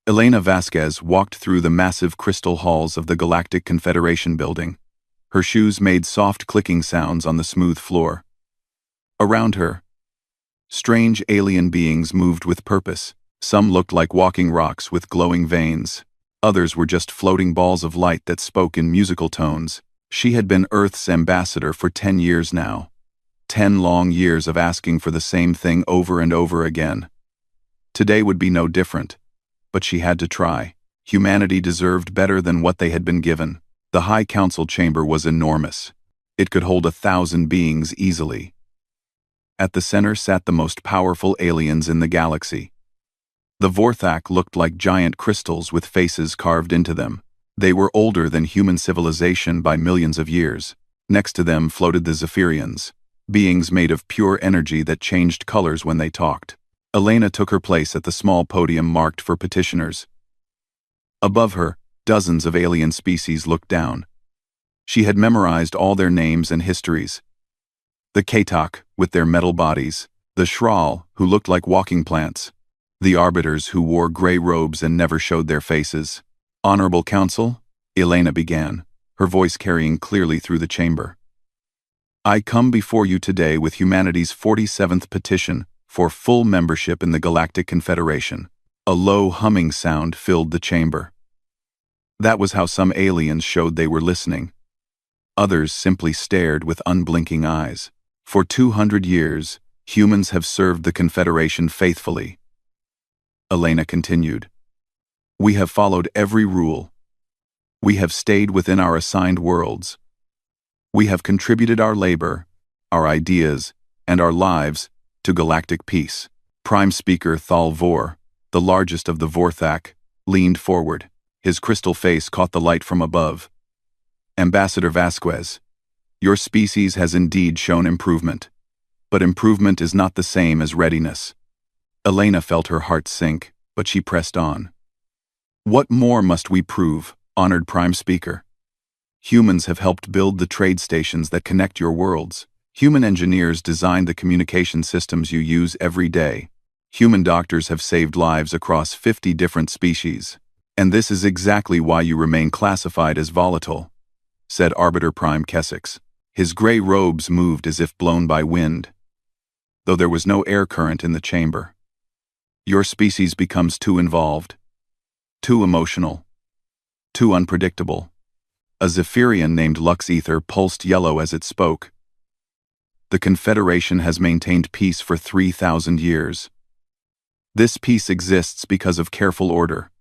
Elena Vasquez walked through the massive crystal halls of the Galactic Confederation building. Her shoes made soft clicking sounds on the smooth floor. Around her, strange alien beings moved with purpose. Some looked like walking rocks with glowing veins. Others were just floating balls of light that spoke in musical tones. She had been Earth's ambassador for 10 years now. 10 long years of asking for the same thing over and over again. Today would be no different. But she had to try. Humanity deserved better than what they had been given. The High Council chamber was enormous. It could hold 1,000 beings easily. At the center sat the most powerful aliens in the galaxy. The Vorthak looked like giant crystals with faces carved into them. They were older than human civilization by millions of years. Next to them floated the Zephyrians, beings made of pure energy that changed colors when they talked. Elena took her place at the small podium marked for petitioners. Above her, dozens of alien species looked down. She had memorized all their names and histories. The Katok, with their metal bodies, the Shral, who looked like walking plants, the Arbiters who wore gray robes and never showed their faces. Honorable Council, Elena began, her voice carrying clearly through the chamber. I come before you today with humanity's 47th petition for full membership in the Galactic Confederation. A low humming sound filled the chamber. That was how some aliens showed they were listening. Others simply stared with unblinking eyes. For 200 years, humans have served the Confederation faithfully. Elena continued. We have followed every rule. We have stayed within our assigned worlds. We have contributed our labor, our ideas, and our lives to galactic peace. Prime Speaker Thal Vor, the largest of the Vorthak, leaned forward. His crystal face caught the light from above. Ambassador Vasquez, your species has indeed shown improvement. But improvement is not the same as readiness. Elena felt her heart sink, but she pressed on. What more must we prove, honored Prime Speaker? Humans have helped build the trade stations that connect your worlds. Human engineers designed the communication systems you use every day. Human doctors have saved lives across 50 different species. And this is exactly why you remain classified as volatile, said Arbiter Prime Kessex. His gray robes moved as if blown by wind, though there was no air current in the chamber. Your species becomes too involved, too emotional, too unpredictable. A Zephyrian named Lux Ether pulsed yellow as it spoke. The Confederation has maintained peace for 3,000 years. This peace exists because of careful order,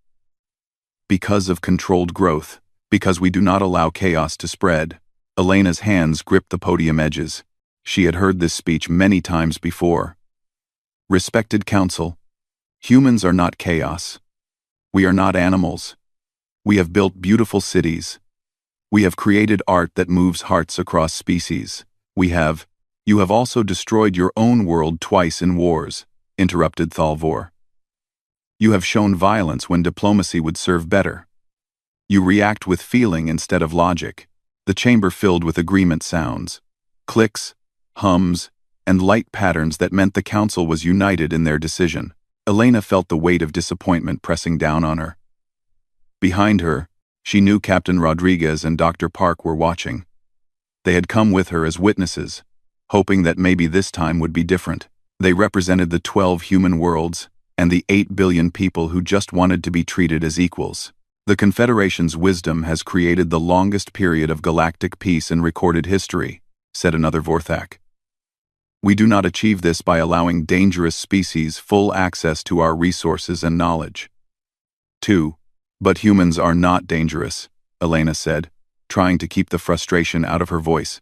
because of controlled growth, because we do not allow chaos to spread. Elena's hands gripped the podium edges. She had heard this speech many times before. Respected Council, humans are not chaos. We are not animals. We have built beautiful cities. We have created art that moves hearts across species. You have also destroyed your own world twice in wars, interrupted Thalvor. You have shown violence when diplomacy would serve better. You react with feeling instead of logic. The chamber filled with agreement sounds, clicks, hums, and light patterns that meant the council was united in their decision. Elena felt the weight of disappointment pressing down on her. Behind her, she knew Captain Rodriguez and Dr. Park were watching. They had come with her as witnesses, hoping that maybe this time would be different. They represented the 12 human worlds and the 8 billion people who just wanted to be treated as equals. The Confederation's wisdom has created the longest period of galactic peace in recorded history, said another Vorthak. We do not achieve this by allowing dangerous species full access to our resources and knowledge. 2. But humans are not dangerous, Elena said, trying to keep the frustration out of her voice.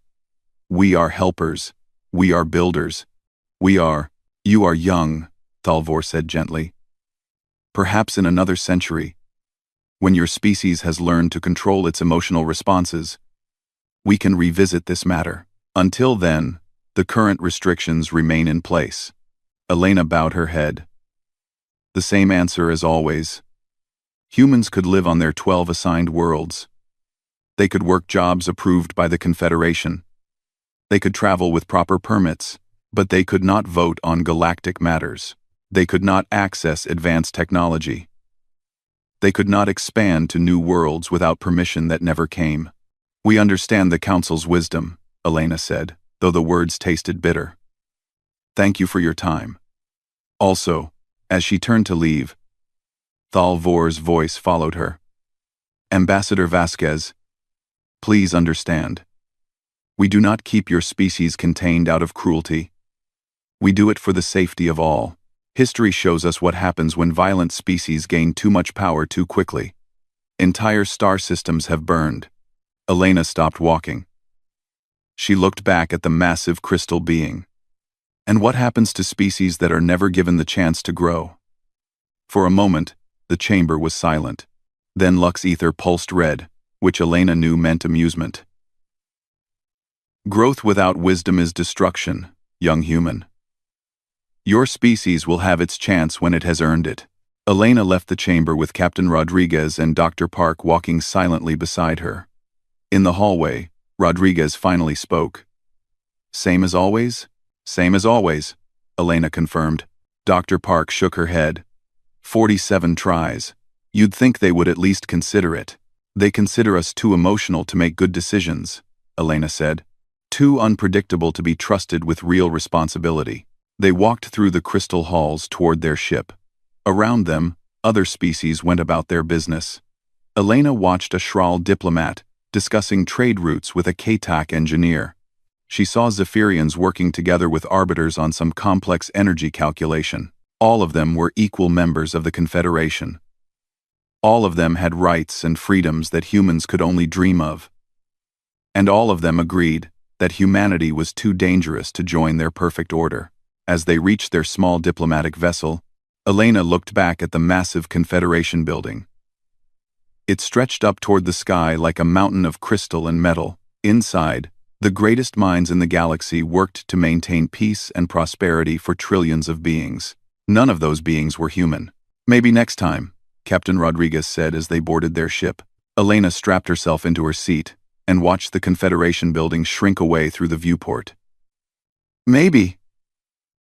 We are helpers. We are builders. You are young, Thalvor said gently. Perhaps in another century, when your species has learned to control its emotional responses, we can revisit this matter. Until then, the current restrictions remain in place. Elena bowed her head. The same answer as always. Humans could live on their 12 assigned worlds. They could work jobs approved by the Confederation. They could travel with proper permits, but they could not vote on galactic matters. They could not access advanced technology. They could not expand to new worlds without permission that never came. "We understand the Council's wisdom," Elena said, though the words tasted bitter. "Thank you for your time." Also, as she turned to leave, Thal Vor's voice followed her. "Ambassador Vasquez, please understand. We do not keep your species contained out of cruelty. We do it for the safety of all. History shows us what happens when violent species gain too much power too quickly. Entire star systems have burned." Elena stopped walking. She looked back at the massive crystal being. And what happens to species that are never given the chance to grow? For a moment, the chamber was silent. Then Lux ether pulsed red, which Elena knew meant amusement. "Growth without wisdom is destruction, young human. Your species will have its chance when it has earned it." Elena left the chamber with Captain Rodriguez and Dr. Park walking silently beside her. In the hallway, Rodriguez finally spoke. "Same as always?" "Same as always," Elena confirmed. Dr. Park shook her head. 47 tries. You'd think they would at least consider it. "They consider us too emotional to make good decisions," Elena said. "Too unpredictable to be trusted with real responsibility." They walked through the crystal halls toward their ship. Around them, other species went about their business. Elena watched a Shral diplomat discussing trade routes with a Katak engineer. She saw Zephyrians working together with arbiters on some complex energy calculation. All of them were equal members of the Confederation. All of them had rights and freedoms that humans could only dream of. And all of them agreed that humanity was too dangerous to join their perfect order. As they reached their small diplomatic vessel, Elena looked back at the massive Confederation building. It stretched up toward the sky like a mountain of crystal and metal. Inside, the greatest minds in the galaxy worked to maintain peace and prosperity for trillions of beings. None of those beings were human. "Maybe next time," Captain Rodriguez said as they boarded their ship. Elena strapped herself into her seat and watched the Confederation building shrink away through the viewport. "Maybe,"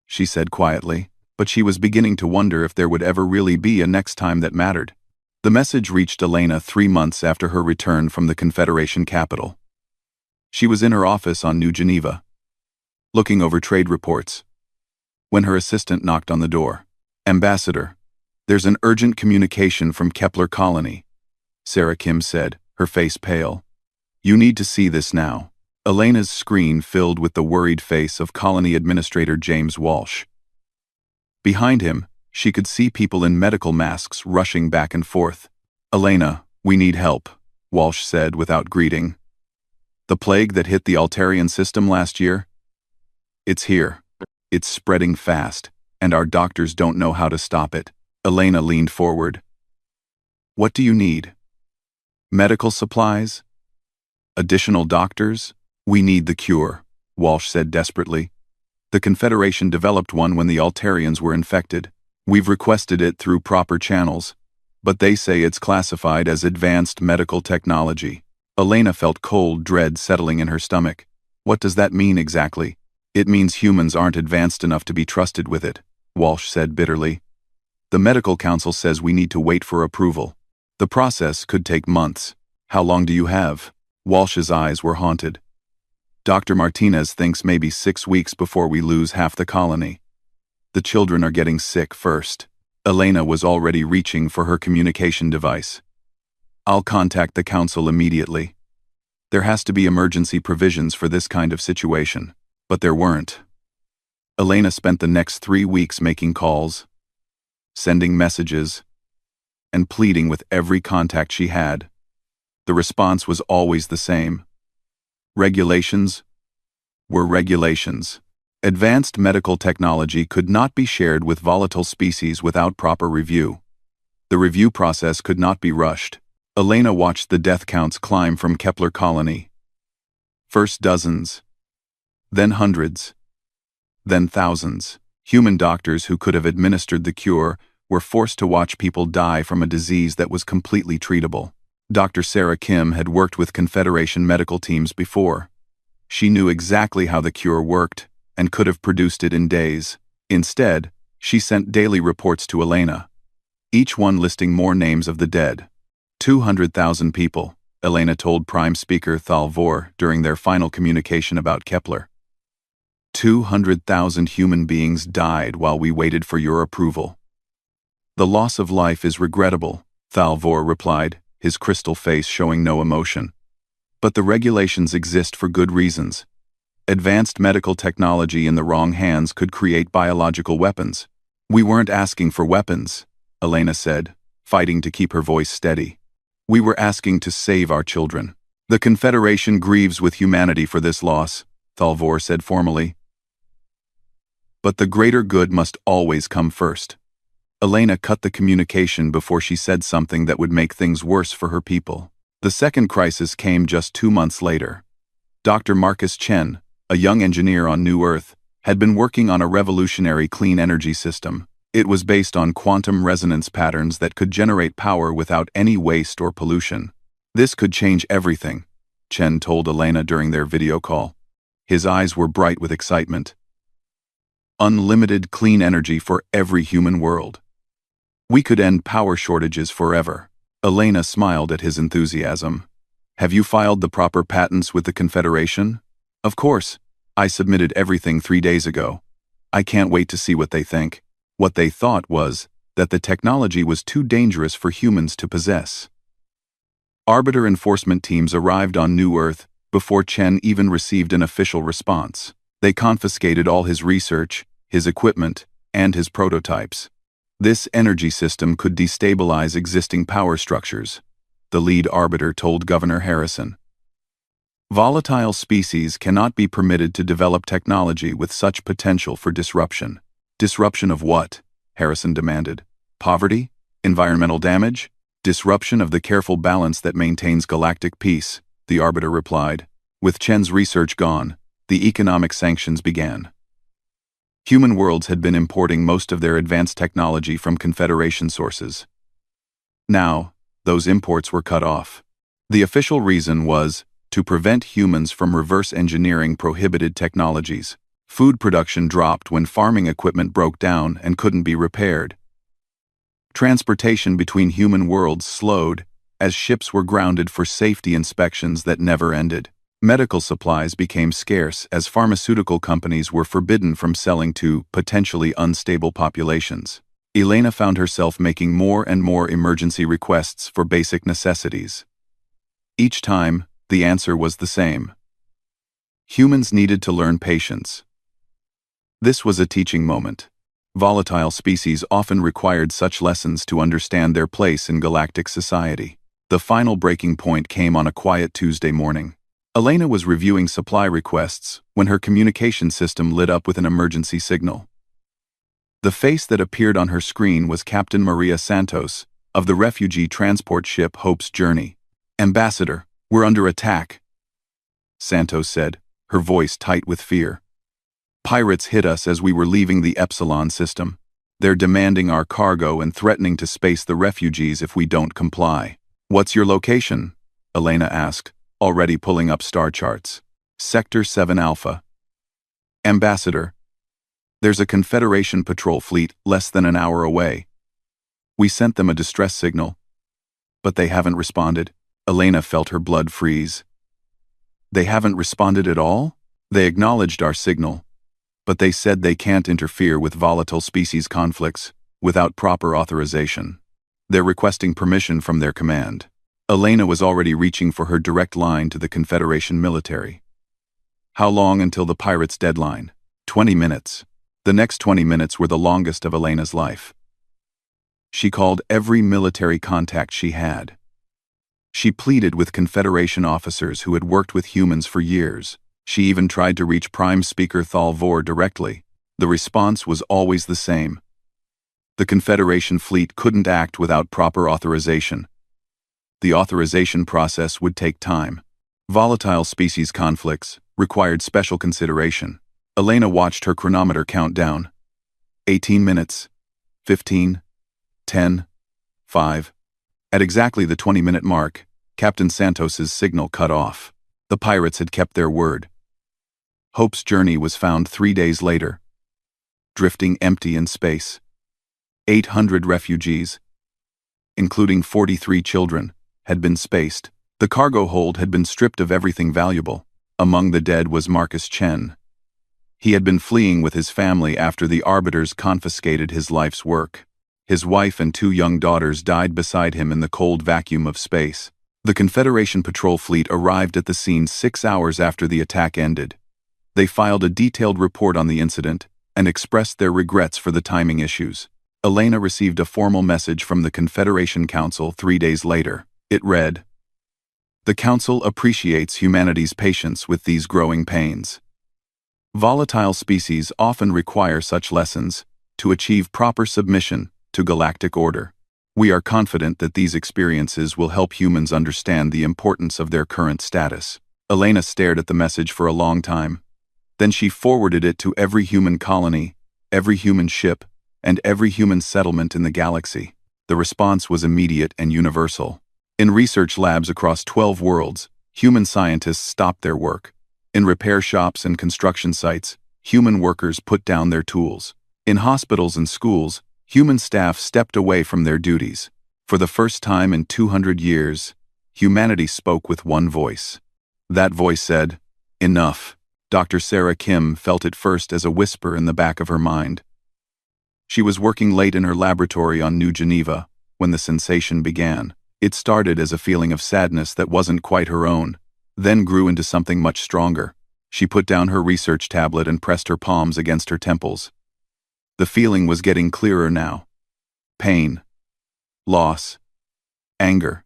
she said quietly, but she was beginning to wonder if there would ever really be a next time that mattered. The message reached Elena 3 months after her return from the Confederation capital. She was in her office on New Geneva, looking over trade reports, when her assistant knocked on the door. "Ambassador, there's an urgent communication from Kepler Colony," Sarah Kim said, her face pale. "You need to see this now." Elena's screen filled with the worried face of Colony Administrator James Walsh. Behind him, she could see people in medical masks rushing back and forth. "Elena, we need help," Walsh said without greeting. "The plague that hit the Altarian system last year? It's here. It's spreading fast, and our doctors don't know how to stop it." Elena leaned forward. "What do you need? Medical supplies? Additional doctors?" "We need the cure," Walsh said desperately. "The Confederation developed one when the Altarians were infected. We've requested it through proper channels, but they say it's classified as advanced medical technology." Elena felt cold dread settling in her stomach. "What does that mean exactly?" "It means humans aren't advanced enough to be trusted with it," Walsh said bitterly. "The Medical Council says we need to wait for approval. The process could take months. How long do you have?" Walsh's eyes were haunted. "Dr. Martinez thinks maybe 6 weeks before we lose half the colony. The children are getting sick first." Elena was already reaching for her communication device. "I'll contact the council immediately. There has to be emergency provisions for this kind of situation." But there weren't. Elena spent the next 3 weeks making calls, sending messages, and pleading with every contact she had. The response was always the same. Regulations were regulations. Advanced medical technology could not be shared with volatile species without proper review. The review process could not be rushed. Elena watched the death counts climb from Kepler Colony. First dozens, then hundreds, then thousands. Human doctors who could have administered the cure were forced to watch people die from a disease that was completely treatable. Dr. Sarah Kim had worked with Confederation medical teams before. She knew exactly how the cure worked and could have produced it in days. Instead, she sent daily reports to Elena. each one listing more names of the dead. 200,000 people, Elena told Prime Speaker Thalvor during their final communication about Kepler. 200,000 human beings died while we waited for your approval. The loss of life is regrettable, Thalvor replied, his crystal face showing no emotion. But the regulations exist for good reasons. Advanced medical technology in the wrong hands could create biological weapons. We weren't asking for weapons, Elena said, fighting to keep her voice steady. We were asking to save our children. The Confederation grieves with humanity for this loss, Thalvor said formally. But the greater good must always come first. Elena cut the communication before she said something that would make things worse for her people. The second crisis came just 2 months later. Dr. Marcus Chen, a young engineer on New Earth, had been working on a revolutionary clean energy system. It was based on quantum resonance patterns that could generate power without any waste or pollution. This could change everything, Chen told Elena during their video call. His eyes were bright with excitement. Unlimited clean energy for every human world. We could end power shortages forever. Elena smiled at his enthusiasm. Have you filed the proper patents with the Confederation? Of course. I submitted everything 3 days ago. I can't wait to see what they think. What they thought was that the technology was too dangerous for humans to possess. Arbiter enforcement teams arrived on New Earth before Chen even received an official response. They confiscated all his research, his equipment, and his prototypes. This energy system could destabilize existing power structures, the lead arbiter told Governor Harrison. Volatile species cannot be permitted to develop technology with such potential for disruption. Disruption of what? Harrison demanded. Poverty? Environmental damage? Disruption of the careful balance that maintains galactic peace, the arbiter replied. With Chen's research gone, the economic sanctions began. Human worlds had been importing most of their advanced technology from Confederation sources. Now, those imports were cut off. The official reason was to prevent humans from reverse engineering prohibited technologies. Food production dropped when farming equipment broke down and couldn't be repaired. Transportation between human worlds slowed as ships were grounded for safety inspections that never ended. Medical supplies became scarce as pharmaceutical companies were forbidden from selling to potentially unstable populations. Elena found herself making more and more emergency requests for basic necessities. Each time, the answer was the same. Humans needed to learn patience. This was a teaching moment. Volatile species often required such lessons to understand their place in galactic society. The final breaking point came on a quiet Tuesday morning. Elena was reviewing supply requests when her communication system lit up with an emergency signal. The face that appeared on her screen was Captain Maria Santos of the refugee transport ship Hope's Journey. Ambassador, we're under attack, Santos said, her voice tight with fear. Pirates hit us as we were leaving the Epsilon system. They're demanding our cargo and threatening to space the refugees if we don't comply. What's your location? Elena asked, already pulling up star charts. Sector 7 Alpha. Ambassador, there's a Confederation patrol fleet less than an hour away. We sent them a distress signal, but they haven't responded. Elena felt her blood freeze. They haven't responded at all? They acknowledged our signal, but they said they can't interfere with volatile species conflicts without proper authorization. They're requesting permission from their command. Elena was already reaching for her direct line to the Confederation military. How long until the pirates' deadline? 20 minutes. The next 20 minutes were the longest of Elena's life. She called every military contact she had. She pleaded with Confederation officers who had worked with humans for years. She even tried to reach Prime Speaker Thalvor directly. The response was always the same. The Confederation fleet couldn't act without proper authorization. The authorization process would take time. Volatile species conflicts required special consideration. Elena watched her chronometer count down. 18 minutes. 15. 10. 5. At exactly the 20-minute mark, Captain Santos's signal cut off. The pirates had kept their word. Hope's Journey was found 3 days later, drifting empty in space. 800 refugees, including 43 children, had been spaced. The cargo hold had been stripped of everything valuable. Among the dead was Marcus Chen. He had been fleeing with his family after the arbiters confiscated his life's work. His wife and 2 young daughters died beside him in the cold vacuum of space. The Confederation patrol fleet arrived at the scene 6 hours after the attack ended. They filed a detailed report on the incident and expressed their regrets for the timing issues. Elena received a formal message from the Confederation Council 3 days later. It read, "The Council appreciates humanity's patience with these growing pains. Volatile species often require such lessons to achieve proper submission to galactic order. We are confident that these experiences will help humans understand the importance of their current status." Elena stared at the message for a long time. Then she forwarded it to every human colony, every human ship, and every human settlement in the galaxy. The response was immediate and universal. In research labs across 12 worlds, human scientists stopped their work. In repair shops and construction sites, human workers put down their tools. In hospitals and schools, human staff stepped away from their duties. For the first time in 200 years, humanity spoke with one voice. That voice said, "Enough." Dr. Sarah Kim felt it first as a whisper in the back of her mind. She was working late in her laboratory on New Geneva when the sensation began. It started as a feeling of sadness that wasn't quite her own, then grew into something much stronger. She put down her research tablet and pressed her palms against her temples. The feeling was getting clearer now. Pain. Loss. Anger.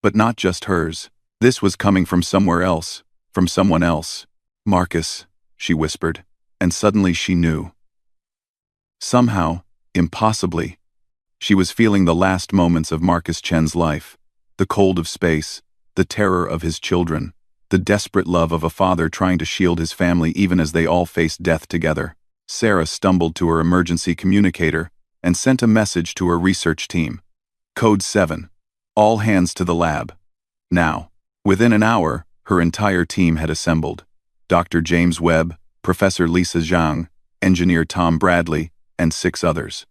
But not just hers. This was coming from somewhere else, from someone else. "Marcus," she whispered, and suddenly she knew. Somehow, impossibly, she was feeling the last moments of Marcus Chen's life, the cold of space, the terror of his children, the desperate love of a father trying to shield his family even as they all faced death together. Sarah stumbled to her emergency communicator and sent a message to her research team. Code 7. All hands to the lab. Now. Within an hour, her entire team had assembled. Dr. James Webb, Professor Lisa Zhang, Engineer Tom Bradley, and 6 others.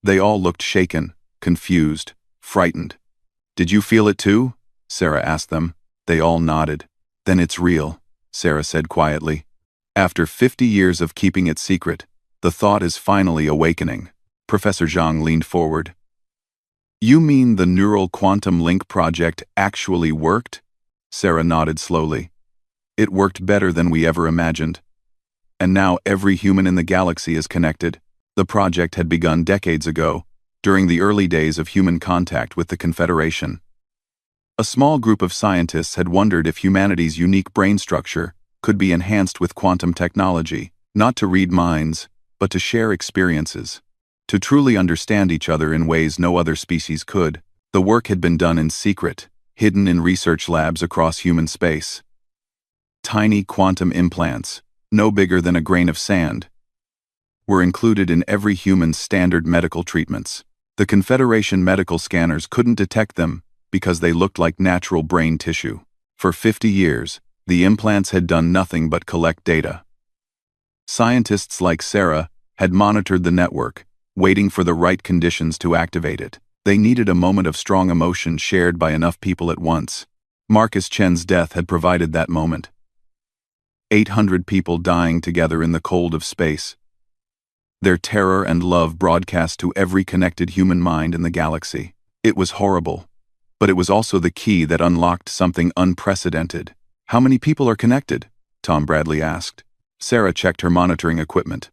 They all looked shaken, confused, frightened. "Did you feel it too?" Sarah asked them. They all nodded. "Then it's real," Sarah said quietly. "After 50 years of keeping it secret, the thought is finally awakening." Professor Zhang leaned forward. "You mean the neural quantum link project actually worked?" Sarah nodded slowly. "It worked better than we ever imagined. And now every human in the galaxy is connected." The project had begun decades ago, during the early days of human contact with the Confederation. A small group of scientists had wondered if humanity's unique brain structure could be enhanced with quantum technology, not to read minds, but to share experiences, to truly understand each other in ways no other species could. The work had been done in secret, hidden in research labs across human space. Tiny quantum implants, no bigger than a grain of sand, were included in every human's standard medical treatments. The Confederation medical scanners couldn't detect them because they looked like natural brain tissue. For 50 years, the implants had done nothing but collect data. Scientists like Sarah had monitored the network, waiting for the right conditions to activate it. They needed a moment of strong emotion shared by enough people at once. Marcus Chen's death had provided that moment. 800 people dying together in the cold of space. Their terror and love broadcast to every connected human mind in the galaxy. It was horrible, but it was also the key that unlocked something unprecedented. "How many people are connected?" Tom Bradley asked. Sarah checked her monitoring equipment.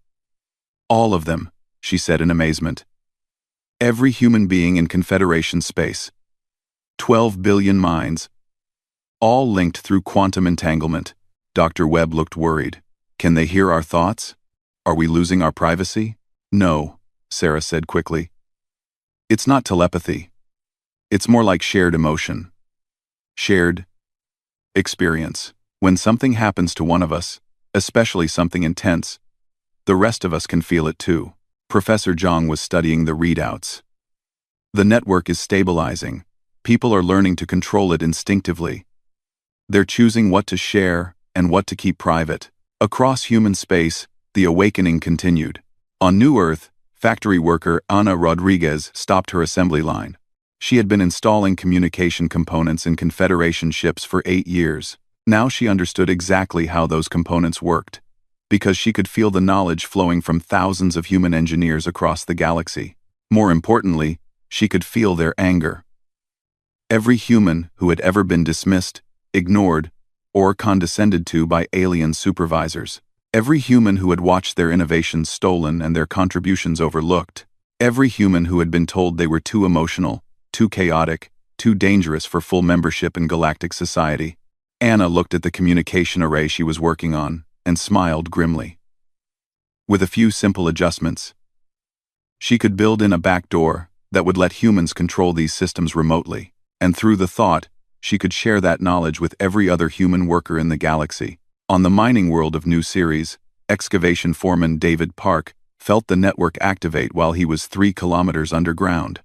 "All of them," she said in amazement. "Every human being in Confederation space. 12 billion minds. All linked through quantum entanglement." Dr. Webb looked worried. "Can they hear our thoughts? Are we losing our privacy?" "No," Sarah said quickly. "It's not telepathy. It's more like shared emotion. Shared experience. When something happens to one of us, especially something intense, the rest of us can feel it too." Professor Zhang was studying the readouts. "The network is stabilizing. People are learning to control it instinctively. They're choosing what to share and what to keep private." Across human space, the awakening continued. On New Earth, Factory worker Ana Rodriguez stopped her assembly line. She had been installing communication components in Confederation ships for 8 years. Now she understood exactly how those components worked, because she could feel the knowledge flowing from thousands of human engineers across the galaxy. More importantly, she could feel their anger. Every human who had ever been dismissed, ignored, or condescended to by alien supervisors. Every human who had watched their innovations stolen and their contributions overlooked. Every human who had been told they were too emotional, too chaotic, too dangerous for full membership in galactic society. Anna looked at the communication array she was working on and smiled grimly. With a few simple adjustments, she could build in a backdoor that would let humans control these systems remotely, and through the thought, she could share that knowledge with every other human worker in the galaxy. On the mining world of New Series, excavation foreman David Park felt the network activate while he was 3 kilometers underground.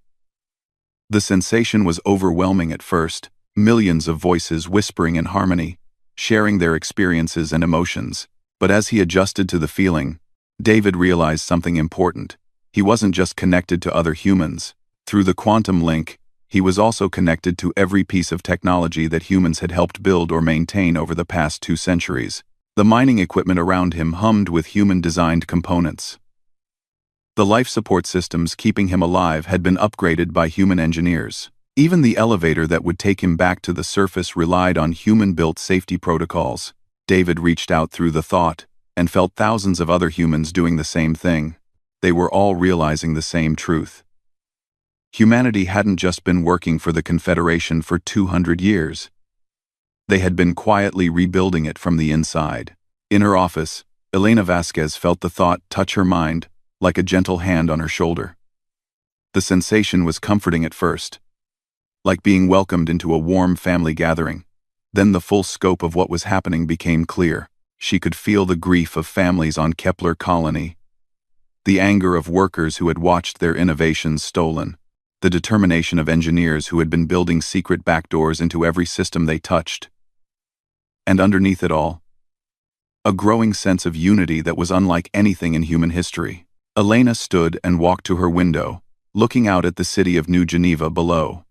The sensation was overwhelming at first, millions of voices whispering in harmony, sharing their experiences and emotions. But as he adjusted to the feeling, David realized something important. He wasn't just connected to other humans. Through the quantum link, he was also connected to every piece of technology that humans had helped build or maintain over the past 2 centuries. The mining equipment around him hummed with human-designed components. The life support systems keeping him alive had been upgraded by human engineers. Even the elevator that would take him back to the surface relied on human-built safety protocols. David reached out through the thought and felt thousands of other humans doing the same thing. They were all realizing the same truth. Humanity hadn't just been working for the Confederation for 200 years. They had been quietly rebuilding it from the inside. In her office, Elena Vasquez felt the thought touch her mind, like a gentle hand on her shoulder. The sensation was comforting at first, like being welcomed into a warm family gathering. Then the full scope of what was happening became clear. She could feel the grief of families on Kepler Colony, the anger of workers who had watched their innovations stolen, the determination of engineers who had been building secret backdoors into every system they touched. And underneath it all, a growing sense of unity that was unlike anything in human history. Elena stood and walked to her window, looking out at the city of New Geneva below.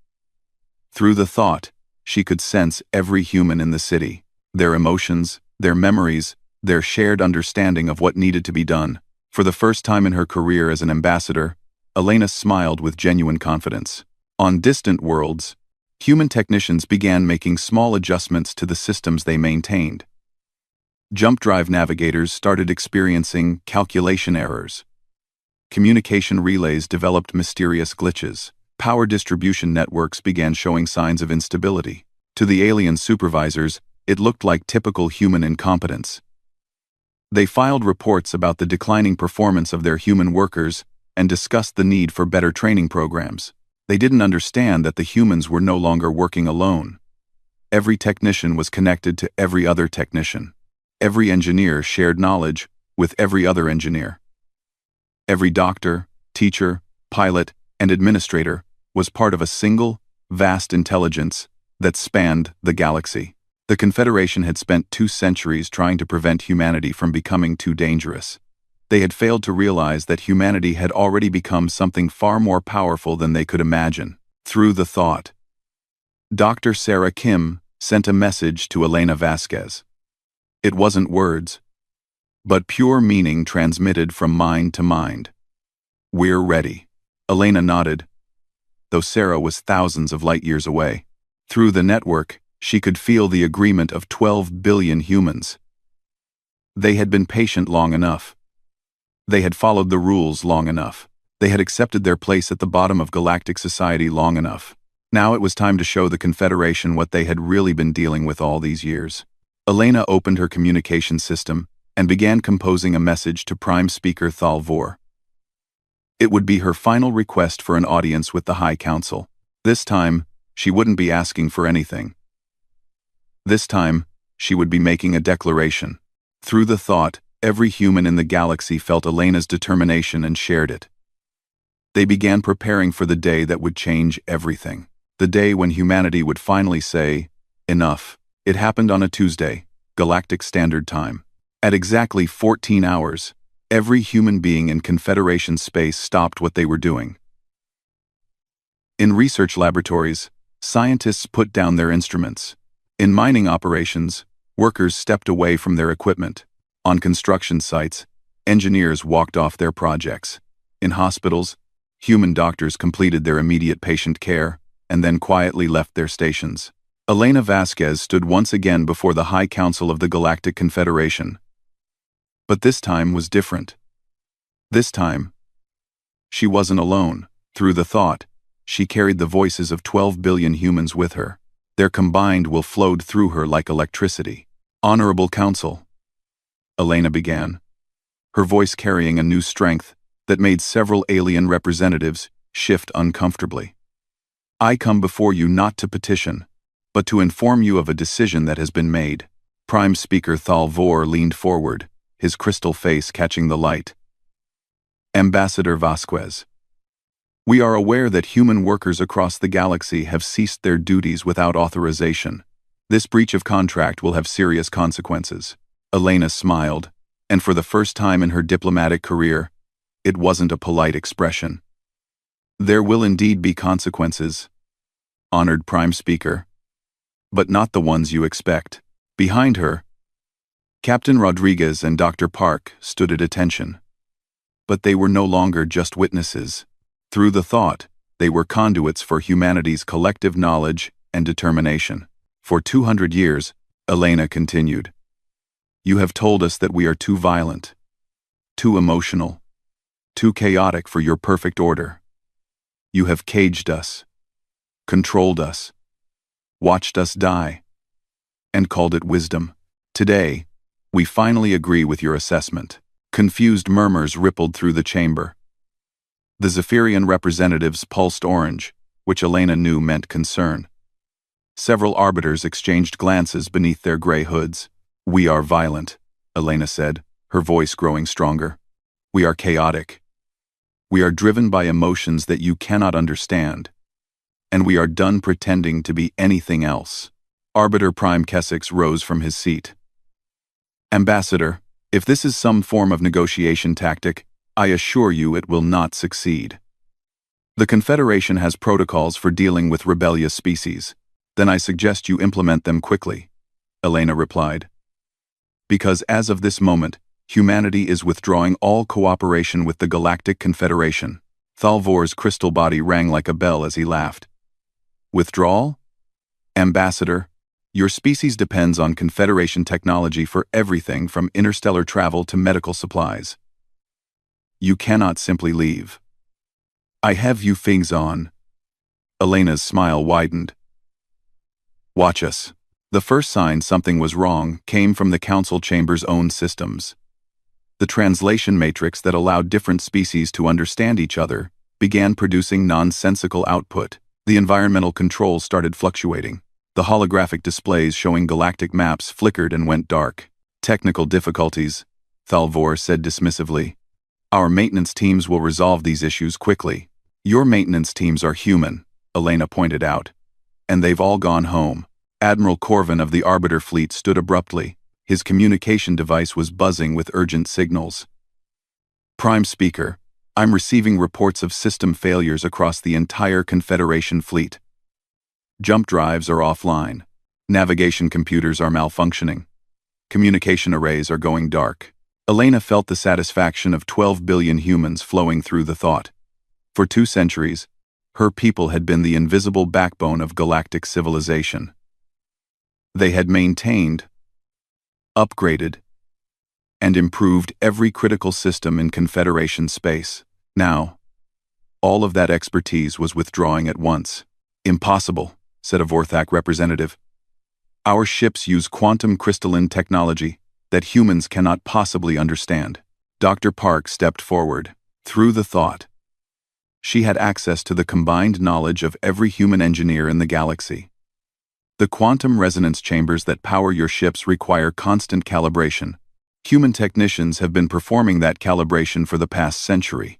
Through the thought, she could sense every human in the city, their emotions, their memories, their shared understanding of what needed to be done. For the first time in her career as an ambassador, Elena smiled with genuine confidence. On distant worlds, human technicians began making small adjustments to the systems they maintained. Jump drive navigators started experiencing calculation errors. Communication relays developed mysterious glitches. Power distribution networks began showing signs of instability. To the alien supervisors, it looked like typical human incompetence. They filed reports about the declining performance of their human workers and discussed the need for better training programs. They didn't understand that the humans were no longer working alone. Every technician was connected to every other technician. Every engineer shared knowledge with every other engineer. Every doctor, teacher, pilot, and administrator was part of a single, vast intelligence that spanned the galaxy. The Confederation had spent 2 centuries trying to prevent humanity from becoming too dangerous. They had failed to realize that humanity had already become something far more powerful than they could imagine. Through the thought, Dr. Sarah Kim sent a message to Elena Vasquez. It wasn't words, but pure meaning transmitted from mind to mind. "We're ready." Elena nodded, though Sarah was thousands of light years away. Through the network, she could feel the agreement of 12 billion humans. They had been patient long enough. They had followed the rules long enough. They had accepted their place at the bottom of galactic society long enough. Now it was time to show the Confederation what they had really been dealing with all these years. Elena opened her communication system and began composing a message to Prime Speaker Thalvor. It would be her final request for an audience with the High Council. This time, she wouldn't be asking for anything. This time, she would be making a declaration. Through the thought, every human in the galaxy felt Elena's determination and shared it. They began preparing for the day that would change everything. The day when humanity would finally say, "Enough." It happened on a Tuesday, Galactic Standard Time. At exactly 14 hours, Every human being in Confederation space stopped what they were doing. In research laboratories, scientists put down their instruments. In mining operations, workers stepped away from their equipment. On construction sites, engineers walked off their projects. In hospitals, human doctors completed their immediate patient care and then quietly left their stations. Elena Vasquez stood once again before the High Council of the Galactic Confederation. But this time was different. This time, she wasn't alone. Through the thought, she carried the voices of 12 billion humans with her. Their combined will flowed through her like electricity. Honorable Council, Elena began, her voice carrying a new strength that made several alien representatives shift uncomfortably. I come before you not to petition, but to inform you of a decision that has been made. Prime Speaker Thal Vor leaned forward, his crystal face catching the light. Ambassador Vasquez, we are aware that human workers across the galaxy have ceased their duties without authorization. This breach of contract will have serious consequences. Elena smiled, and for the first time in her diplomatic career, it wasn't a polite expression. There will indeed be consequences, honored Prime Speaker, but not the ones you expect. Behind her, Captain Rodriguez and Dr. Park stood at attention. But they were no longer just witnesses. Through the thought, they were conduits for humanity's collective knowledge and determination. For 200 years, Elena continued, you have told us that we are too violent, too emotional, too chaotic for your perfect order. You have caged us, controlled us, watched us die, and called it wisdom. Today, we finally agree with your assessment. Confused murmurs rippled through the chamber. The Zephyrian representatives pulsed orange, which Elena knew meant concern. Several arbiters exchanged glances beneath their gray hoods. We are violent, Elena said, her voice growing stronger. We are chaotic. We are driven by emotions that you cannot understand. And we are done pretending to be anything else. Arbiter Prime Kessex rose from his seat. Ambassador, if this is some form of negotiation tactic, I assure you it will not succeed. The Confederation has protocols for dealing with rebellious species. Then I suggest you implement them quickly, Elena replied. Because as of this moment, humanity is withdrawing all cooperation with the Galactic Confederation. Thal Vor's crystal body rang like a bell as he laughed. Withdrawal? Ambassador, your species depends on Confederation technology for everything from interstellar travel to medical supplies. You cannot simply leave. I have you things on. Elena's smile widened. Watch us. The first sign something was wrong came from the Council Chamber's own systems. The translation matrix that allowed different species to understand each other began producing nonsensical output. The environmental controls started fluctuating. The holographic displays showing galactic maps flickered and went dark. Technical difficulties, Thal Vor said dismissively. Our maintenance teams will resolve these issues quickly. Your maintenance teams are human, Elena pointed out. And they've all gone home. Admiral Corvin of the Arbiter Fleet stood abruptly. His communication device was buzzing with urgent signals. Prime Speaker, I'm receiving reports of system failures across the entire Confederation fleet. Jump drives are offline. Navigation computers are malfunctioning. Communication arrays are going dark. Elena felt the satisfaction of 12 billion humans flowing through the thought. For 2 centuries, her people had been the invisible backbone of galactic civilization. They had maintained, upgraded, and improved every critical system in Confederation space. Now, all of that expertise was withdrawing at once. Impossible, said a Vorthak representative. Our ships use quantum crystalline technology that humans cannot possibly understand. Dr. Park stepped forward. Through the thought, she had access to the combined knowledge of every human engineer in the galaxy. The quantum resonance chambers that power your ships require constant calibration. Human technicians have been performing that calibration for the past century.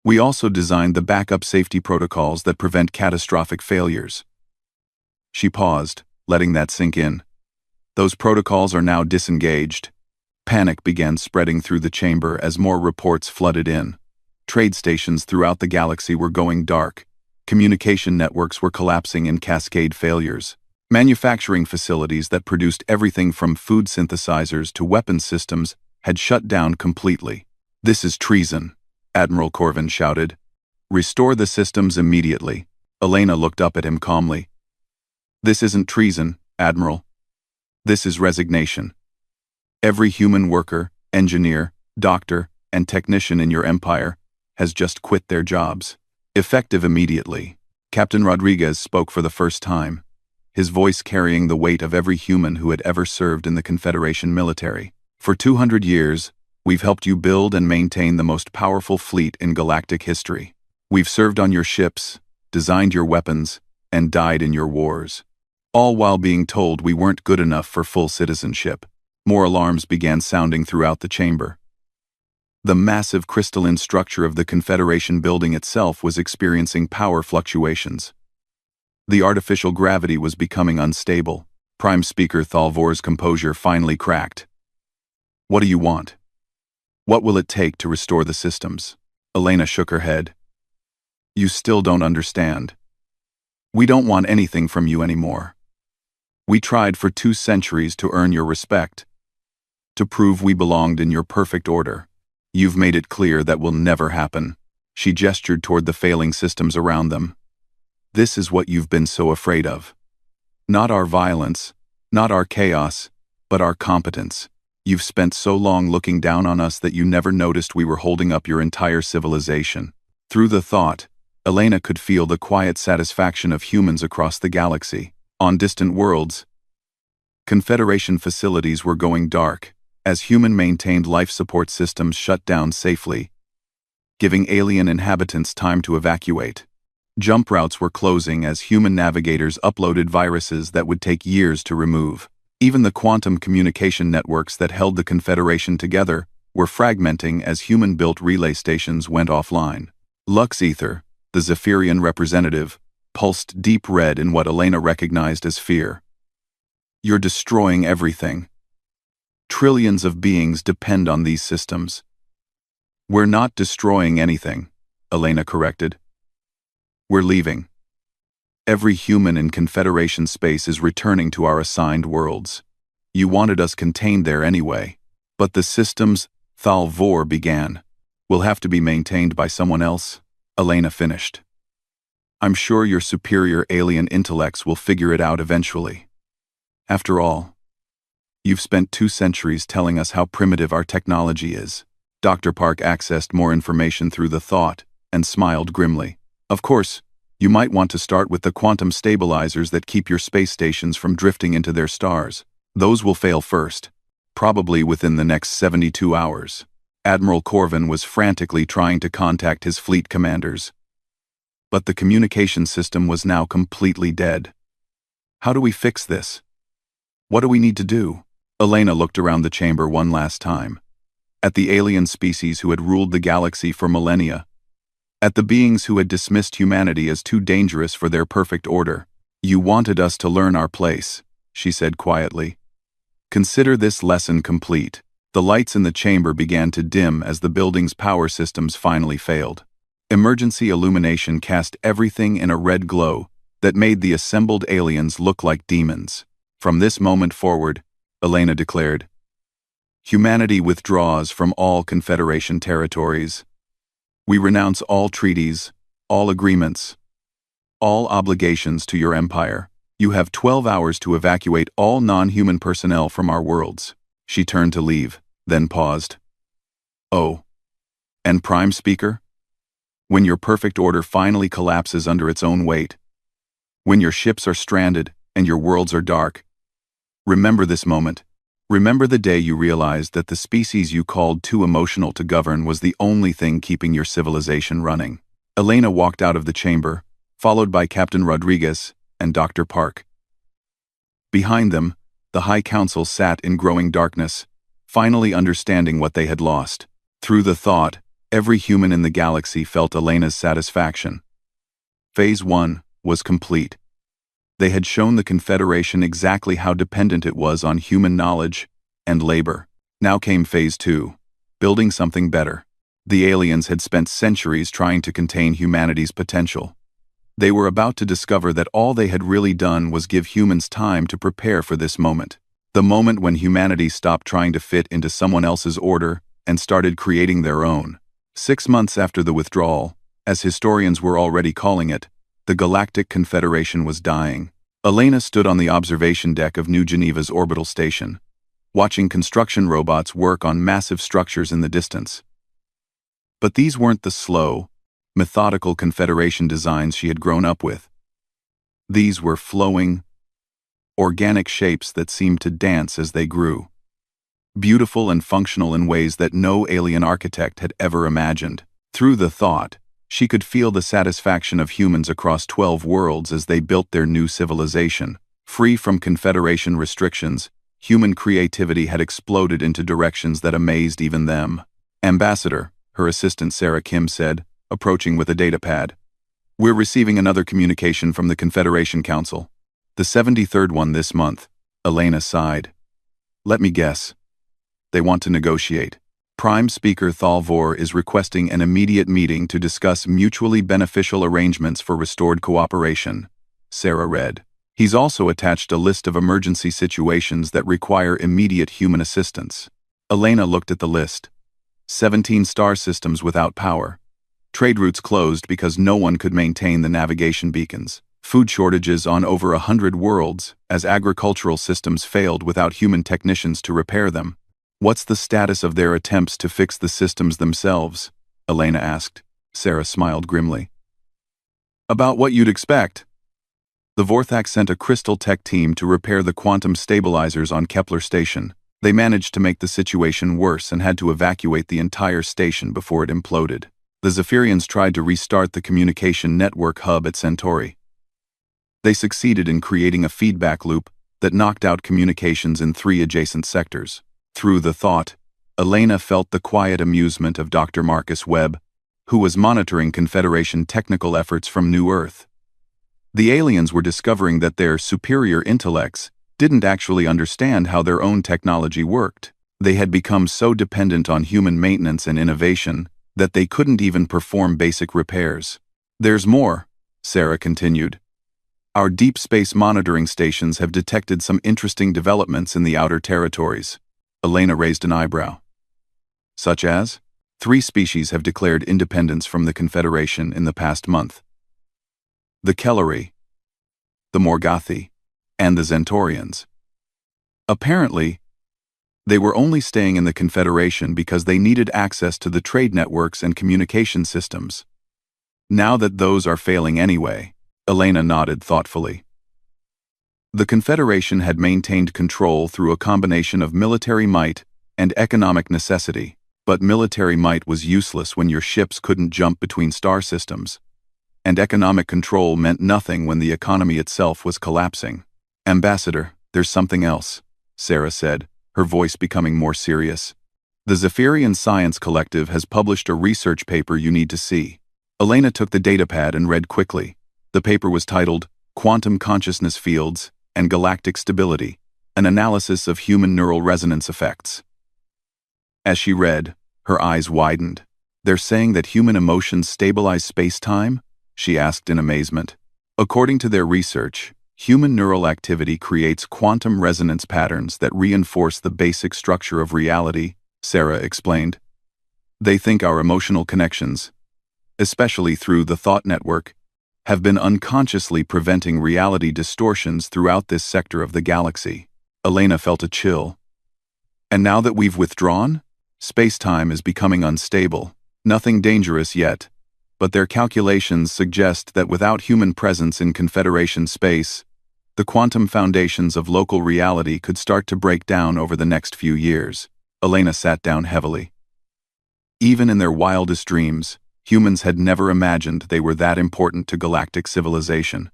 We also designed the backup safety protocols that prevent catastrophic failures. She paused, letting that sink in. Those protocols are now disengaged. Panic began spreading through the chamber as more reports flooded in. Trade stations throughout the galaxy were going dark. Communication networks were collapsing in cascade failures. Manufacturing facilities that produced everything from food synthesizers to weapons systems had shut down completely. "This is treason," Admiral Corvin shouted. "Restore the systems immediately." Elena looked up at him calmly. "This isn't treason, Admiral. This is resignation. Every human worker, engineer, doctor, and technician in your empire has just quit their jobs. Effective immediately." Captain Rodriguez spoke for the first time, his voice carrying the weight of every human who had ever served in the Confederation military. "For 200 years, we've helped you build and maintain the most powerful fleet in galactic history. We've served on your ships, designed your weapons, and died in your wars. All while being told we weren't good enough for full citizenship." More alarms began sounding throughout the chamber. The massive crystalline structure of the Confederation building itself was experiencing power fluctuations. The artificial gravity was becoming unstable. Prime Speaker Thalvor's composure finally cracked. "What do you want? What will it take to restore the systems?" Elena shook her head. "You still don't understand. We don't want anything from you anymore. We tried for 2 centuries to earn your respect, to prove we belonged in your perfect order. You've made it clear that will never happen." She gestured toward the failing systems around them. "This is what you've been so afraid of. Not our violence, not our chaos, but our competence. You've spent so long looking down on us that you never noticed we were holding up your entire civilization." Through the thought, Elena could feel the quiet satisfaction of humans across the galaxy. On distant worlds, Confederation facilities were going dark as human-maintained life support systems shut down safely, giving alien inhabitants time to evacuate. Jump routes were closing as human navigators uploaded viruses that would take years to remove. Even the quantum communication networks that held the Confederation together were fragmenting as human-built relay stations went offline. Lux Ether, the Zephyrian representative, pulsed deep red in what Elena recognized as fear. "You're destroying everything. Trillions of beings depend on these systems." "We're not destroying anything," Elena corrected. "We're leaving. Every human in Confederation space is returning to our assigned worlds. You wanted us contained there anyway. But the systems," Thalvor began, "will have to be maintained by someone else," Elena finished. "I'm sure your superior alien intellects will figure it out eventually. After all, you've spent 2 centuries telling us how primitive our technology is." Dr. Park accessed more information through the thought and smiled grimly. "Of course, you might want to start with the quantum stabilizers that keep your space stations from drifting into their stars. Those will fail first, probably within the next 72 hours. Admiral Corvin was frantically trying to contact his fleet commanders. But the communication system was now completely dead. "How do we fix this? What do we need to do?" Elena looked around the chamber one last time. At the alien species who had ruled the galaxy for millennia. At the beings who had dismissed humanity as too dangerous for their perfect order. "You wanted us to learn our place," she said quietly. "Consider this lesson complete." The lights in the chamber began to dim as the building's power systems finally failed. Emergency illumination cast everything in a red glow that made the assembled aliens look like demons. "From this moment forward," Elena declared, "humanity withdraws from all Confederation territories. We renounce all treaties, all agreements, all obligations to your empire. You have 12 hours to evacuate all non-human personnel from our worlds." She turned to leave, then paused. "Oh, and Prime Speaker? When your perfect order finally collapses under its own weight, when your ships are stranded and your worlds are dark, remember this moment. Remember the day you realized that the species you called too emotional to govern was the only thing keeping your civilization running." Elena walked out of the chamber, followed by Captain Rodriguez and Dr. Park. Behind them, the High Council sat in growing darkness, finally understanding what they had lost. Through the thought, every human in the galaxy felt Elena's satisfaction. Phase 1 was complete. They had shown the Confederation exactly how dependent it was on human knowledge and labor. Now came Phase 2, building something better. The aliens had spent centuries trying to contain humanity's potential. They were about to discover that all they had really done was give humans time to prepare for this moment. The moment when humanity stopped trying to fit into someone else's order and started creating their own. 6 months after the withdrawal, as historians were already calling it, the Galactic Confederation was dying. Elena stood on the observation deck of New Geneva's orbital station, watching construction robots work on massive structures in the distance. But these weren't the slow, methodical Confederation designs she had grown up with. These were flowing, organic shapes that seemed to dance as they grew. Beautiful and functional in ways that no alien architect had ever imagined. Through the thought, she could feel the satisfaction of humans across 12 worlds as they built their new civilization. Free from Confederation restrictions, human creativity had exploded into directions that amazed even them. "Ambassador," her assistant Sarah Kim said, approaching with a datapad. "We're receiving another communication from the Confederation Council. The 73rd one this month." Elena sighed. "Let me guess. They want to negotiate. Prime Speaker Thalvor is requesting an immediate meeting to discuss mutually beneficial arrangements for restored cooperation," Sarah read. "He's also attached a list of emergency situations that require immediate human assistance." Elena looked at the list. 17 star systems without power. Trade routes closed because no one could maintain the navigation beacons. Food shortages on over 100 worlds, as agricultural systems failed without human technicians to repair them. "What's the status of their attempts to fix the systems themselves?" Elena asked. Sarah smiled grimly. "About what you'd expect. The Vorthak sent a crystal tech team to repair the quantum stabilizers on Kepler Station. They managed to make the situation worse and had to evacuate the entire station before it imploded. The Zephyrians tried to restart the communication network hub at Centauri. They succeeded in creating a feedback loop that knocked out communications in 3 adjacent sectors. Through the thought, Elena felt the quiet amusement of Dr. Marcus Webb, who was monitoring Confederation technical efforts from New Earth. The aliens were discovering that their superior intellects didn't actually understand how their own technology worked. They had become so dependent on human maintenance and innovation that they couldn't even perform basic repairs. "There's more," Sarah continued. "Our deep space monitoring stations have detected some interesting developments in the outer territories." Elena raised an eyebrow. "Such as?" 3 species have declared independence from the Confederation in the past month. The Kelleri, the Morgathi, and the Zentaurians. Apparently, they were only staying in the Confederation because they needed access to the trade networks and communication systems. Now that those are failing anyway, Elena nodded thoughtfully. The Confederation had maintained control through a combination of military might and economic necessity, but military might was useless when your ships couldn't jump between star systems, and economic control meant nothing when the economy itself was collapsing. "Ambassador, there's something else," Sarah said, her voice becoming more serious. "The Zephyrian Science Collective has published a research paper you need to see." Elena took the datapad and read quickly. The paper was titled "Quantum Consciousness Fields and Galactic Stability, an Analysis of Human Neural Resonance Effects." As she read, her eyes widened. "They're saying that human emotions stabilize space-time?" she asked in amazement. "According to their research, human neural activity creates quantum resonance patterns that reinforce the basic structure of reality," Sarah explained. "They think our emotional connections, especially through the thought network, have been unconsciously preventing reality distortions throughout this sector of the galaxy." Elena felt a chill. "And now that we've withdrawn, space-time is becoming unstable. Nothing dangerous yet, but their calculations suggest that without human presence in Confederation space, the quantum foundations of local reality could start to break down over the next few years." Elena sat down heavily. Even in their wildest dreams, humans had never imagined they were that important to galactic civilization.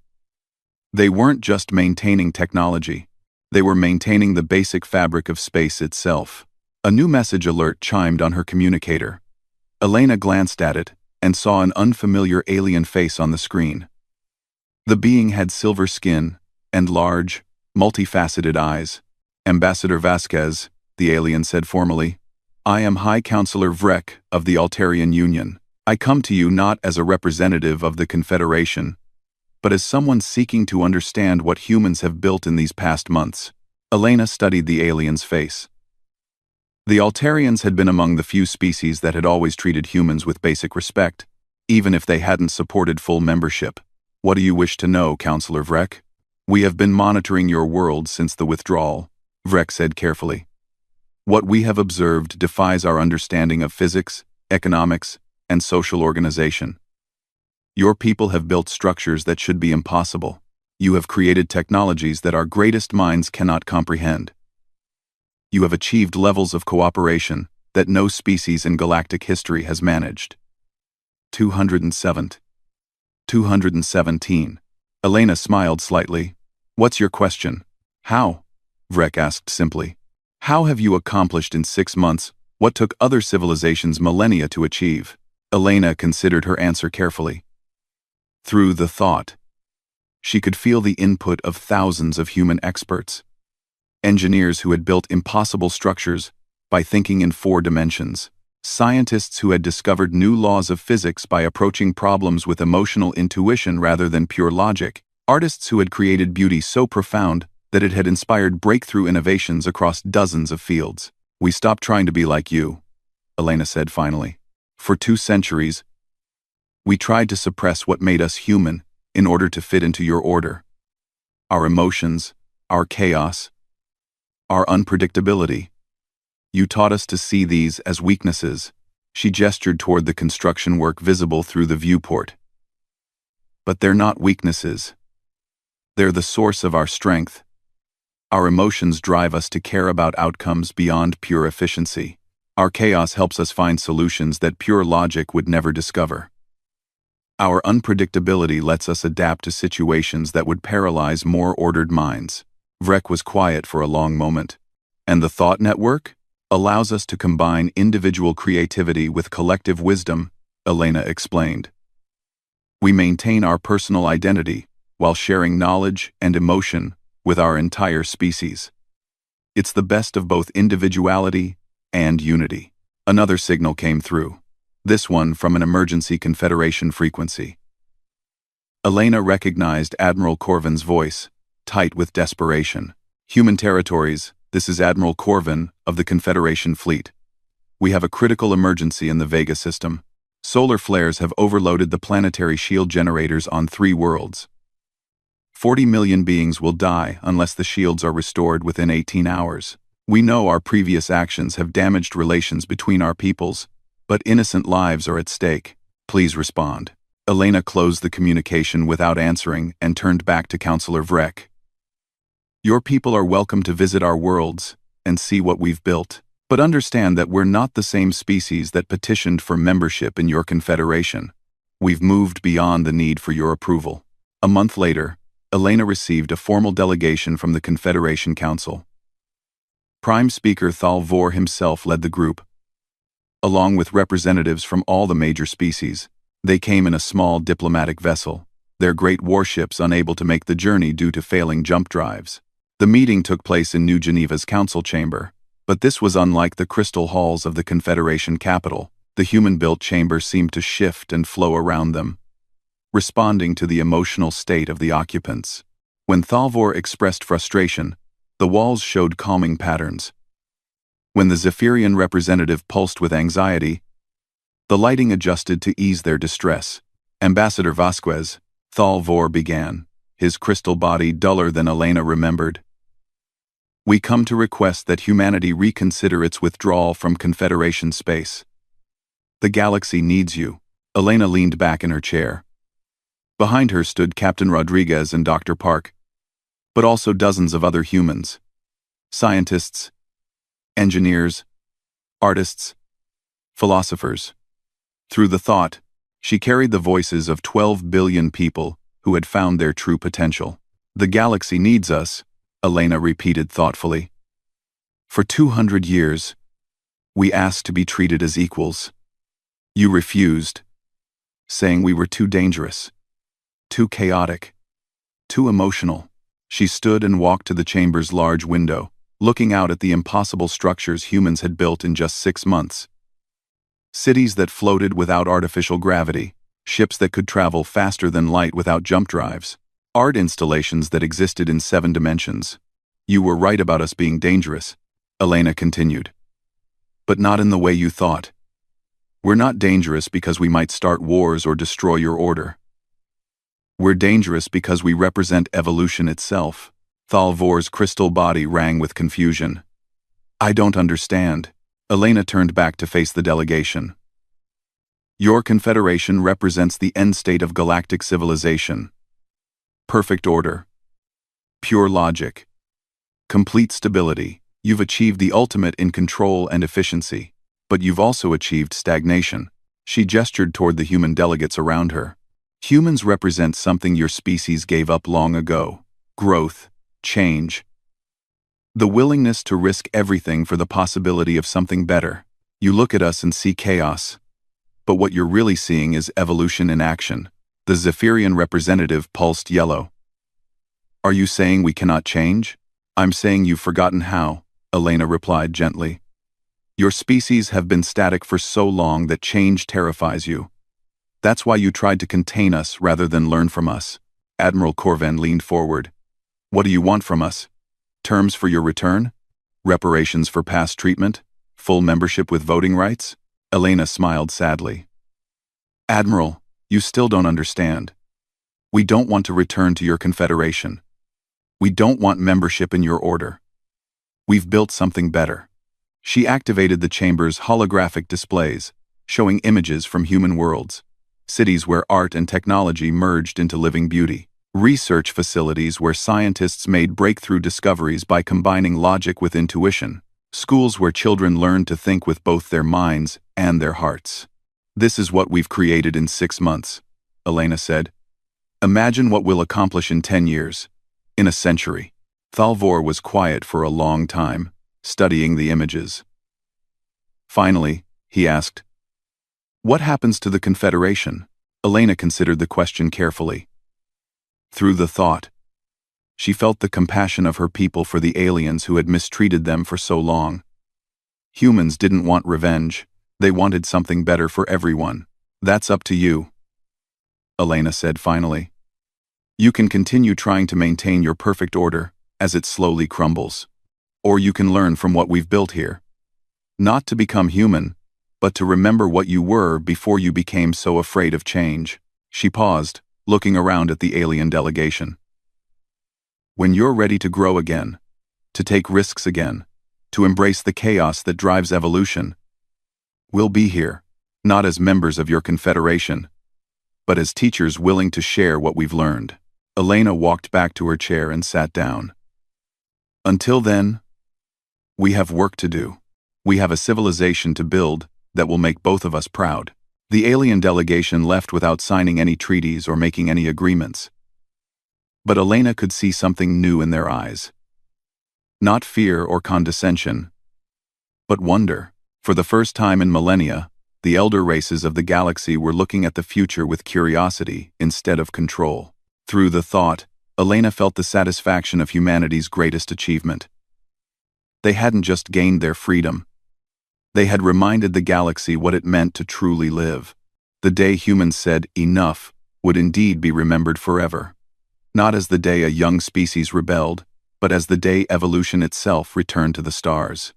They weren't just maintaining technology, they were maintaining the basic fabric of space itself. A new message alert chimed on her communicator. Elena glanced at it and saw an unfamiliar alien face on the screen. The being had silver skin and large, multifaceted eyes. "Ambassador Vasquez," the alien said formally. "I am High Counselor Vrek of the Altarian Union. I come to you not as a representative of the Confederation, but as someone seeking to understand what humans have built in these past months." Elena studied the alien's face. The Altarians had been among the few species that had always treated humans with basic respect, even if they hadn't supported full membership. "What do you wish to know, Counselor Vrek?" "We have been monitoring your world since the withdrawal," Vrek said carefully. "What we have observed defies our understanding of physics, economics, and social organization. Your people have built structures that should be impossible. You have created technologies that our greatest minds cannot comprehend. You have achieved levels of cooperation that no species in galactic history has managed." 207. 217. Elena smiled slightly. "What's your question?" "How?" Vrek asked simply. "How have you accomplished in 6 months what took other civilizations millennia to achieve?" Elena considered her answer carefully. "Through the thought." She could feel the input of thousands of human experts. Engineers who had built impossible structures by thinking in 4 dimensions. Scientists who had discovered new laws of physics by approaching problems with emotional intuition rather than pure logic. Artists who had created beauty so profound that it had inspired breakthrough innovations across dozens of fields. "We stopped trying to be like you," Elena said finally. "For 2 centuries, we tried to suppress what made us human in order to fit into your order. Our emotions, our chaos, our unpredictability. You taught us to see these as weaknesses." She gestured toward the construction work visible through the viewport. "But they're not weaknesses. They're the source of our strength. Our emotions drive us to care about outcomes beyond pure efficiency. Our chaos helps us find solutions that pure logic would never discover. Our unpredictability lets us adapt to situations that would paralyze more ordered minds." Vrek was quiet for a long moment. "And the thought network allows us to combine individual creativity with collective wisdom," Elena explained. "We maintain our personal identity while sharing knowledge and emotion with our entire species. It's the best of both individuality and unity." Another signal came through, this one from an emergency Confederation frequency. Elena recognized Admiral Corvin's voice, tight with desperation. "Human territories, this is Admiral Corvin of the Confederation Fleet. We have a critical emergency in the Vega system. Solar flares have overloaded the planetary shield generators on 3 worlds. 40 million beings will die unless the shields are restored within 18 hours. We know our previous actions have damaged relations between our peoples, but innocent lives are at stake. Please respond." Elena closed the communication without answering and turned back to Counselor Vrek. "Your people are welcome to visit our worlds and see what we've built, but understand that we're not the same species that petitioned for membership in your confederation. We've moved beyond the need for your approval." A month later, Elena received a formal delegation from the Confederation Council. Prime Speaker Thal Vor himself led the group. Along with representatives from all the major species, they came in a small diplomatic vessel, their great warships unable to make the journey due to failing jump drives. The meeting took place in New Geneva's council chamber, but this was unlike the crystal halls of the Confederation capital. The human-built chamber seemed to shift and flow around them, responding to the emotional state of the occupants. When Thalvor expressed frustration, the walls showed calming patterns. When the Zephyrian representative pulsed with anxiety, the lighting adjusted to ease their distress. "Ambassador Vasquez," Thalvor began, his crystal body duller than Elena remembered. "We come to request that humanity reconsider its withdrawal from Confederation space. The galaxy needs you." Elena leaned back in her chair. Behind her stood Captain Rodriguez and Dr. Park, but also dozens of other humans. Scientists, engineers, artists, philosophers. Through the thought, she carried the voices of 12 billion people who had found their true potential. "The galaxy needs us," Elena repeated thoughtfully. "For 200 years, we asked to be treated as equals. You refused, saying we were too dangerous, too chaotic, too emotional." She stood and walked to the chamber's large window, looking out at the impossible structures humans had built in just 6 months. Cities that floated without artificial gravity, ships that could travel faster than light without jump drives, art installations that existed in 7 dimensions. You were right about us being dangerous, Elena continued. But not in the way you thought. We're not dangerous because we might start wars or destroy your order. We're dangerous because we represent evolution itself. Thalvor's crystal body rang with confusion. I don't understand. Elena turned back to face the delegation. Your confederation represents the end state of galactic civilization. Perfect order. Pure logic. Complete stability. You've achieved the ultimate in control and efficiency, but you've also achieved stagnation. She gestured toward the human delegates around her. Humans represent something your species gave up long ago. Growth, change. The willingness to risk everything for the possibility of something better. You look at us and see chaos. But what you're really seeing is evolution in action. The Zephyrian representative pulsed yellow. Are you saying we cannot change? I'm saying you've forgotten how, Elena replied gently. Your species have been static for so long that change terrifies you. That's why you tried to contain us rather than learn from us. Admiral Corvan leaned forward. What do you want from us? Terms for your return? Reparations for past treatment? Full membership with voting rights? Elena smiled sadly. Admiral, you still don't understand. We don't want to return to your confederation. We don't want membership in your order. We've built something better. She activated the chamber's holographic displays, showing images from human worlds, cities where art and technology merged into living beauty, research facilities where scientists made breakthrough discoveries by combining logic with intuition, schools where children learned to think with both their minds and their hearts. This is what we've created in 6 months, Elena said. Imagine what we'll accomplish in 10 years, in a century. Thalvor was quiet for a long time, studying the images. Finally, he asked, what happens to the Confederation? Elena considered the question carefully. Through the thought, she felt the compassion of her people for the aliens who had mistreated them for so long. Humans didn't want revenge. They wanted something better for everyone. That's up to you, Elena said finally. You can continue trying to maintain your perfect order as it slowly crumbles. Or you can learn from what we've built here. Not to become human, but to remember what you were before you became so afraid of change. She paused, looking around at the alien delegation. When you're ready to grow again, to take risks again, to embrace the chaos that drives evolution, we'll be here, not as members of your confederation, but as teachers willing to share what we've learned. Elena walked back to her chair and sat down. Until then, we have work to do. We have a civilization to build that will make both of us proud. The alien delegation left without signing any treaties or making any agreements. But Elena could see something new in their eyes. Not fear or condescension, but wonder. For the first time in millennia, the elder races of the galaxy were looking at the future with curiosity instead of control. Through the thought, Elena felt the satisfaction of humanity's greatest achievement. They hadn't just gained their freedom. They had reminded the galaxy what it meant to truly live. The day humans said, enough, would indeed be remembered forever. Not as the day a young species rebelled, but as the day evolution itself returned to the stars.